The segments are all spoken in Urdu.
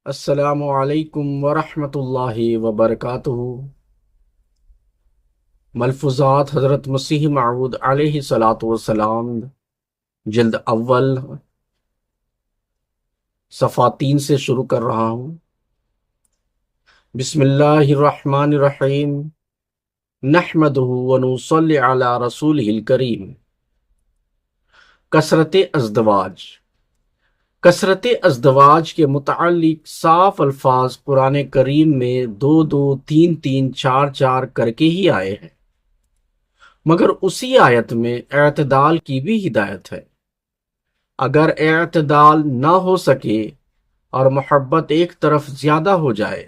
السلام علیکم ورحمۃ اللہ وبرکاتہ۔ ملفوظات حضرت مسیح موعود علیہ الصلاۃ والسلام، جلد اول، صفحہ 3 سے شروع کر رہا ہوں۔ بسم اللہ الرحمن الرحیم، نحمدہ ونصلی علی رسولہ الکریم۔ کثرت ازدواج۔ کثرت ازدواج کے متعلق صاف الفاظ قرآن کریم میں 2 2 3 3 4 4 کر کے ہی آئے ہیں، مگر اسی آیت میں اعتدال کی بھی ہدایت ہے۔ اگر اعتدال نہ ہو سکے اور محبت ایک طرف زیادہ ہو جائے،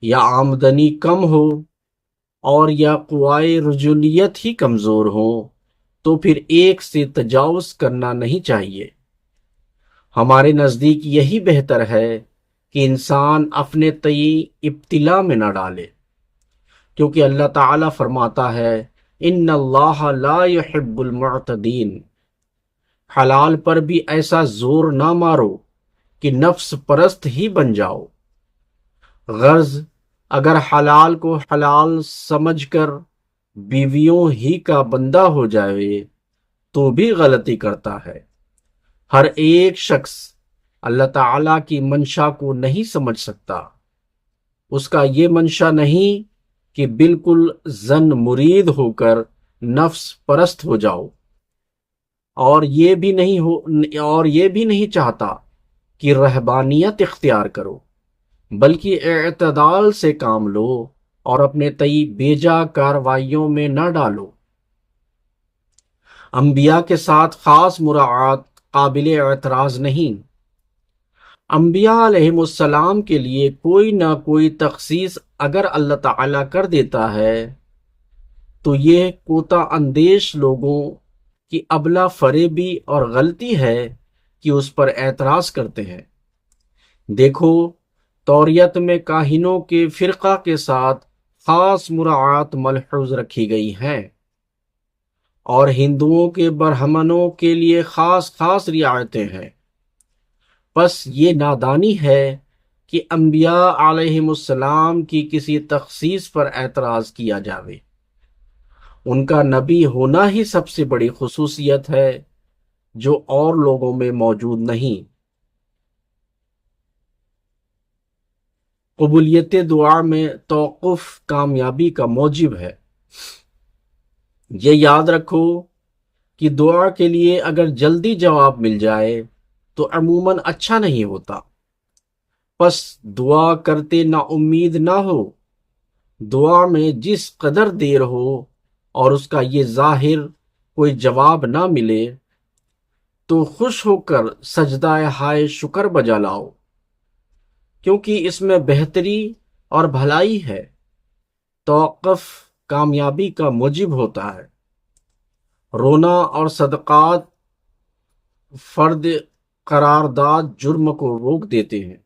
یا آمدنی کم ہو اور یا قوائے رجولیت ہی کمزور ہو، تو پھر ایک سے تجاوز کرنا نہیں چاہیے۔ ہمارے نزدیک یہی بہتر ہے کہ انسان اپنے تئیں ابتلا میں نہ ڈالے، کیونکہ اللہ تعالیٰ فرماتا ہے ان اللہ لا يحب المعتدین۔ حلال پر بھی ایسا زور نہ مارو کہ نفس پرست ہی بن جاؤ۔ غرض اگر حلال کو حلال سمجھ کر بیویوں ہی کا بندہ ہو جائے تو بھی غلطی کرتا ہے۔ ہر ایک شخص اللہ تعالیٰ کی منشا کو نہیں سمجھ سکتا۔ اس کا یہ منشا نہیں کہ بالکل زن مرید ہو کر نفس پرست ہو جاؤ، اور یہ بھی نہیں چاہتا کہ رہبانیت اختیار کرو، بلکہ اعتدال سے کام لو اور اپنے تئی بیجا کارروائیوں میں نہ ڈالو۔ انبیاء کے ساتھ خاص مراعات قابل اعتراض نہیں۔ انبیاء علیہم السلام کے لیے کوئی نہ کوئی تخصیص اگر اللہ تعالیٰ کر دیتا ہے تو یہ کوتا اندیش لوگوں کی ابلا فریبی اور غلطی ہے کہ اس پر اعتراض کرتے ہیں۔ دیکھو، توریت میں کاہنوں کے فرقہ کے ساتھ خاص مراعات ملحوظ رکھی گئی ہیں، اور ہندوؤں کے برہمنوں کے لیے خاص رعایتیں ہیں۔ پس یہ نادانی ہے کہ انبیاء علیہم السلام کی کسی تخصیص پر اعتراض کیا جاوے۔ ان کا نبی ہونا ہی سب سے بڑی خصوصیت ہے جو اور لوگوں میں موجود نہیں۔ قبولیت دعا میں توقف کامیابی کا موجب ہے۔ یہ یاد رکھو کہ دعا کے لیے اگر جلدی جواب مل جائے تو عموماً اچھا نہیں ہوتا۔ پس دعا کرتے نا امید نہ ہو۔ دعا میں جس قدر دیر ہو اور اس کا یہ ظاہر کوئی جواب نہ ملے تو خوش ہو کر سجدہ ہائے شکر بجا لاؤ، کیونکہ اس میں بہتری اور بھلائی ہے۔ توقف کامیابی کا موجب ہوتا ہے۔ رونا اور صدقات فرد قرارداد جرم کو روک دیتے ہیں۔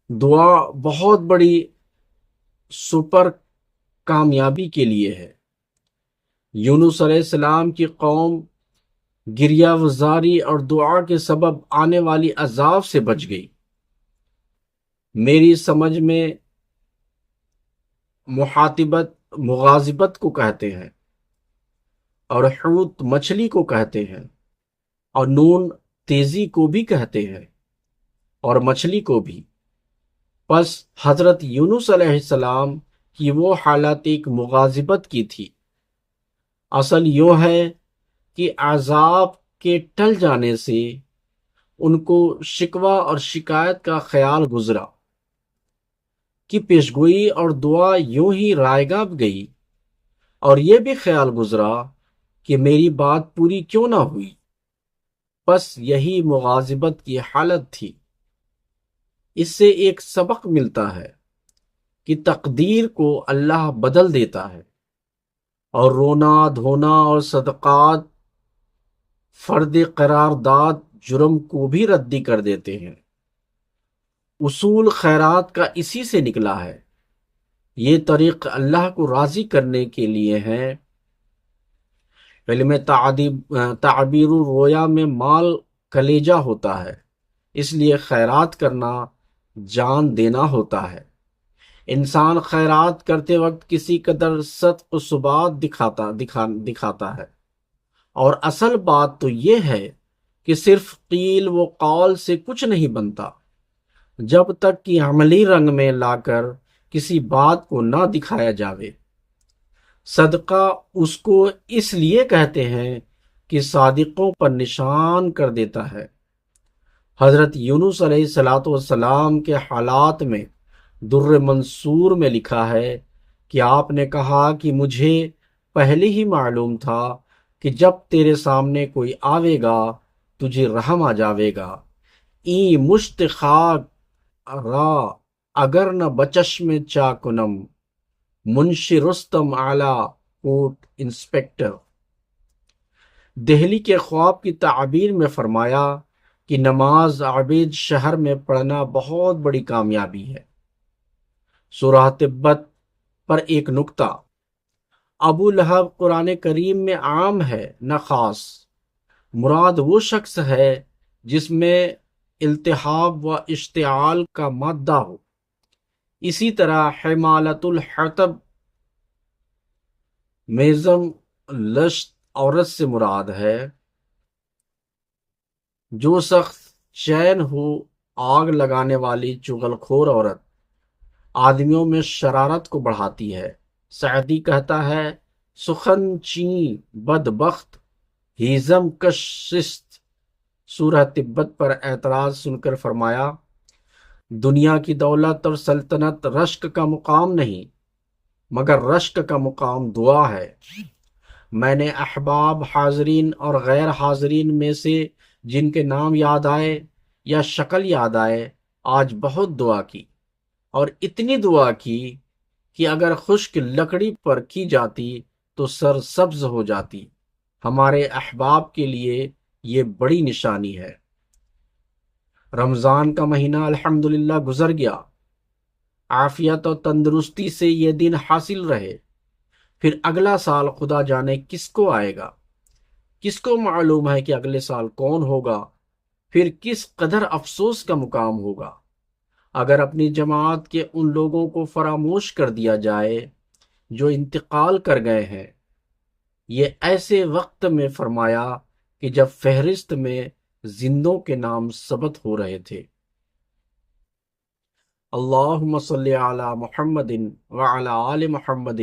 دعا بہت بڑی سپر کامیابی کے لیے ہے۔ یونس علیہ السلام کی قوم گریہ وزاری اور دعا کے سبب آنے والی عذاب سے بچ گئی۔ میری سمجھ میں مغاظبت کو کہتے ہیں، اور حوت مچھلی کو کہتے ہیں، اور نون تیزی کو بھی کہتے ہیں، اور مچھلی کو بھی۔ پس حضرت یونس علیہ السلام کی وہ حالت ایک مغاظبت کی تھی۔ اصل یوں ہے کہ عذاب کے ٹل جانے سے ان کو شکوہ اور شکایت کا خیال گزرا کہ پیشگوئی اور دعا یوں ہی رائے گاہ گئی، اور یہ بھی خیال گزرا کہ میری بات پوری کیوں نہ ہوئی۔ بس یہی مغاظبت کی حالت تھی۔ اس سے ایک سبق ملتا ہے کہ تقدیر کو اللہ بدل دیتا ہے، اور رونا دھونا اور صدقات فرد قرارداد جرم کو بھی ردی کر دیتے ہیں۔ اصول خیرات کا اسی سے نکلا ہے۔ یہ طریق اللہ کو راضی کرنے کے لیے ہے۔ علم تعبیر الرویا میں مال کلیجہ ہوتا ہے، اس لیے خیرات کرنا جان دینا ہوتا ہے۔ انسان خیرات کرتے وقت کسی قدر صدق و ثبات دکھاتا ہے، اور اصل بات تو یہ ہے کہ صرف قیل و قول سے کچھ نہیں بنتا جب تک کہ عملی رنگ میں لا کر کسی بات کو نہ دکھایا جاوے۔ صدقہ اس کو اس لیے کہتے ہیں کہ صادقوں پر نشان کر دیتا ہے۔ حضرت یونس علیہ السلام کے حالات میں در منصور میں لکھا ہے کہ آپ نے کہا کہ مجھے پہلے ہی معلوم تھا کہ جب تیرے سامنے کوئی آوے گا تجھے رحم آ جاوے گا۔ این مشت خاک را اگر نہ بچش میں چاکنم، منشی رستم اعلی کوٹ انسپکٹر۔ دہلی کے خواب کی تعبیر میں فرمایا کہ نماز عابد شہر میں پڑھنا بہت بڑی کامیابی ہے۔ سورہ تبت پر ایک نکتہ، ابو لہب قرآن کریم میں عام ہے نہ خاص، مراد وہ شخص ہے جس میں التہاب و اشتعال کا مادہ ہو۔ اسی طرح حمالت الحطب میزم لشت عورت سے مراد ہے جو سخت چین ہو، آگ لگانے والی چغل خور عورت آدمیوں میں شرارت کو بڑھاتی ہے۔ سعدی کہتا ہے سخن چین بدبخت ہیزم کشست۔ سورہ تبت پر اعتراض سن کر فرمایا دنیا کی دولت اور سلطنت رشک کا مقام نہیں، مگر رشک کا مقام دعا ہے۔ میں نے احباب حاضرین اور غیر حاضرین میں سے جن کے نام یاد آئے یا شکل یاد آئے آج بہت دعا کی، اور اتنی دعا کی کہ اگر خشک لکڑی پر کی جاتی تو سر سبز ہو جاتی۔ ہمارے احباب کے لیے یہ بڑی نشانی ہے۔ رمضان کا مہینہ الحمدللہ گزر گیا، عافیت اور تندرستی سے یہ دن حاصل رہے۔ پھر اگلا سال خدا جانے کس کو آئے گا، کس کو معلوم ہے کہ اگلے سال کون ہوگا، پھر کس قدر افسوس کا مقام ہوگا اگر اپنی جماعت کے ان لوگوں کو فراموش کر دیا جائے جو انتقال کر گئے ہیں۔ یہ ایسے وقت میں فرمایا کہ جب فہرست میں زندوں کے نام ثبت ہو رہے تھے۔ اللہم صلی علی محمد وعلی آل محمد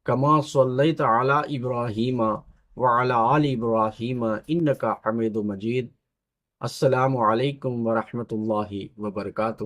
کما صلیت علی ابراہیم وعلی آل ابراہیم انکا حمید مجید۔ السلام علیکم ورحمۃ اللہ وبرکاتہ۔